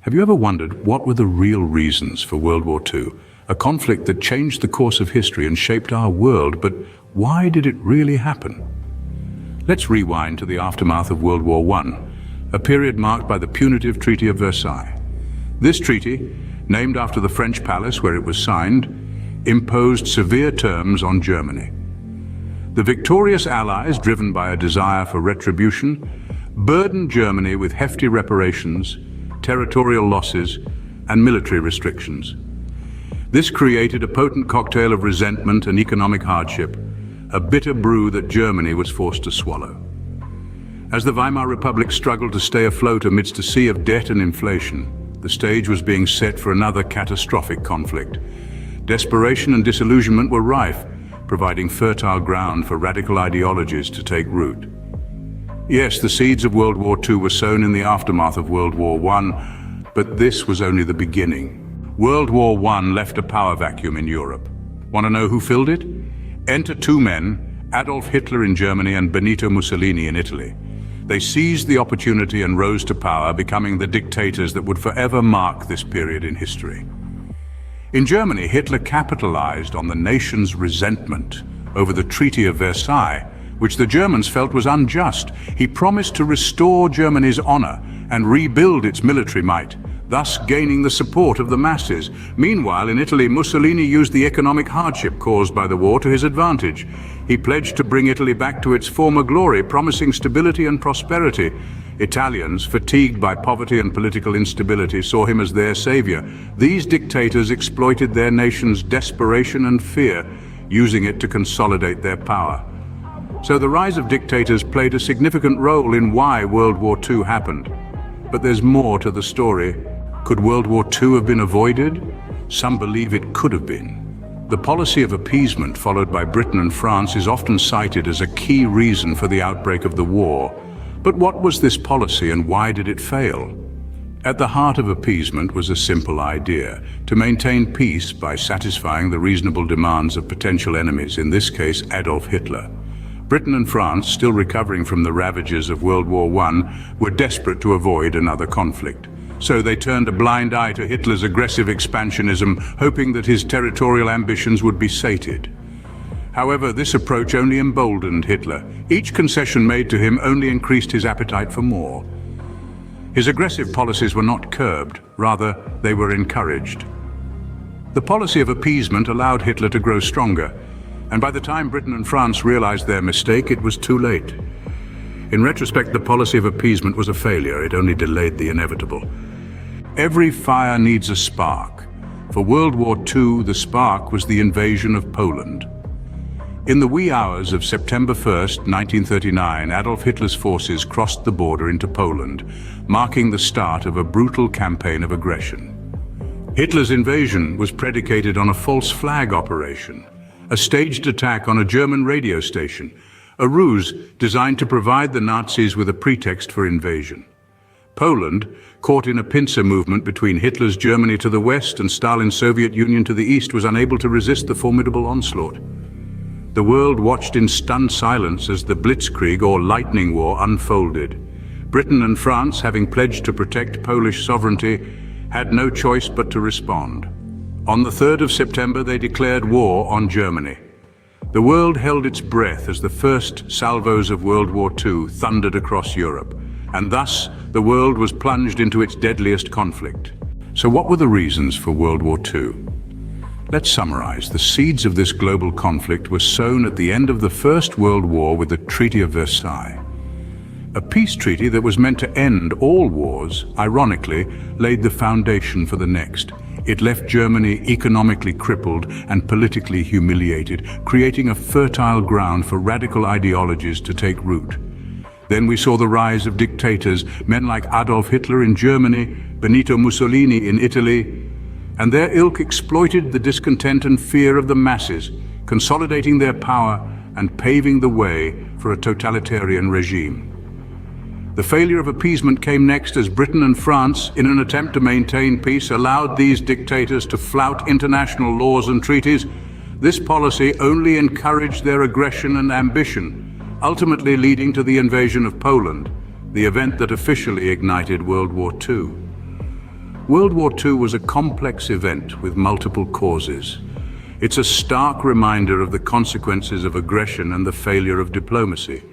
Have you ever wondered what were the real reasons for World War II? A conflict that changed the course of history and shaped our world, but why did it really happen? Let's rewind to the aftermath of World War I, a period marked by the punitive Treaty of Versailles. This treaty, named after the French palace where it was signed, imposed severe terms on Germany. The victorious Allies, driven by a desire for retribution, burdened Germany with hefty reparations, territorial losses, and military restrictions. This created a potent cocktail of resentment and economic hardship, a bitter brew that Germany was forced to swallow. As the Weimar Republic struggled to stay afloat amidst a sea of debt and inflation, the stage was being set for another catastrophic conflict. Desperation and disillusionment were rife, providing fertile ground for radical ideologies to take root. Yes, the seeds of World War II were sown in the aftermath of World War I, but this was only the beginning. World War I left a power vacuum in Europe. Want to know who filled it? Enter two men, Adolf Hitler in Germany and Benito Mussolini in Italy. They seized the opportunity and rose to power, becoming the dictators that would forever mark this period in history. In Germany, Hitler capitalized on the nation's resentment over the Treaty of Versailles, which the Germans felt was unjust. He promised to restore Germany's honor and rebuild its military might, thus gaining the support of the masses. Meanwhile, in Italy, Mussolini used the economic hardship caused by the war to his advantage. He pledged to bring Italy back to its former glory, promising stability and prosperity. Italians, fatigued by poverty and political instability, saw him as their savior. These dictators exploited their nation's desperation and fear, using it to consolidate their power. So the rise of dictators played a significant role in why World War II happened. But there's more to the story. Could World War II have been avoided? Some believe it could have been. The policy of appeasement followed by Britain and France is often cited as a key reason for the outbreak of the war. But what was this policy and why did it fail? At the heart of appeasement was a simple idea: to maintain peace by satisfying the reasonable demands of potential enemies, in this case Adolf Hitler. Britain and France, still recovering from the ravages of World War I, were desperate to avoid another conflict. So they turned a blind eye to Hitler's aggressive expansionism, hoping that his territorial ambitions would be sated. However, this approach only emboldened Hitler. Each concession made to him only increased his appetite for more. His aggressive policies were not curbed, rather, they were encouraged. The policy of appeasement allowed Hitler to grow stronger, and by the time Britain and France realized their mistake, it was too late. In retrospect, the policy of appeasement was a failure. It only delayed the inevitable. Every fire needs a spark. For World War II, the spark was the invasion of Poland. In the wee hours of September 1st, 1939, Adolf Hitler's forces crossed the border into Poland, marking the start of a brutal campaign of aggression. Hitler's invasion was predicated on a false flag operation, a staged attack on a German radio station, a ruse designed to provide the Nazis with a pretext for invasion. Poland, caught in a pincer movement between Hitler's Germany to the west and Stalin's Soviet Union to the east, was unable to resist the formidable onslaught. The world watched in stunned silence as the Blitzkrieg, or Lightning War, unfolded. Britain and France, having pledged to protect Polish sovereignty, had no choice but to respond. On the 3rd of September, they declared war on Germany. The world held its breath as the first salvos of World War II thundered across Europe, and thus the world was plunged into its deadliest conflict. So what were the reasons for World War II? Let's summarize. The seeds of this global conflict were sown at the end of the First World War with the Treaty of Versailles. A peace treaty that was meant to end all wars, ironically, laid the foundation for the next. It left Germany economically crippled and politically humiliated, creating a fertile ground for radical ideologies to take root. Then we saw the rise of dictators, men like Adolf Hitler in Germany, Benito Mussolini in Italy, and their ilk exploited the discontent and fear of the masses, consolidating their power and paving the way for a totalitarian regime. The failure of appeasement came next as Britain and France, in an attempt to maintain peace, allowed these dictators to flout international laws and treaties. This policy only encouraged their aggression and ambition, ultimately leading to the invasion of Poland, the event that officially ignited World War II. World War II was a complex event with multiple causes. It's a stark reminder of the consequences of aggression and the failure of diplomacy.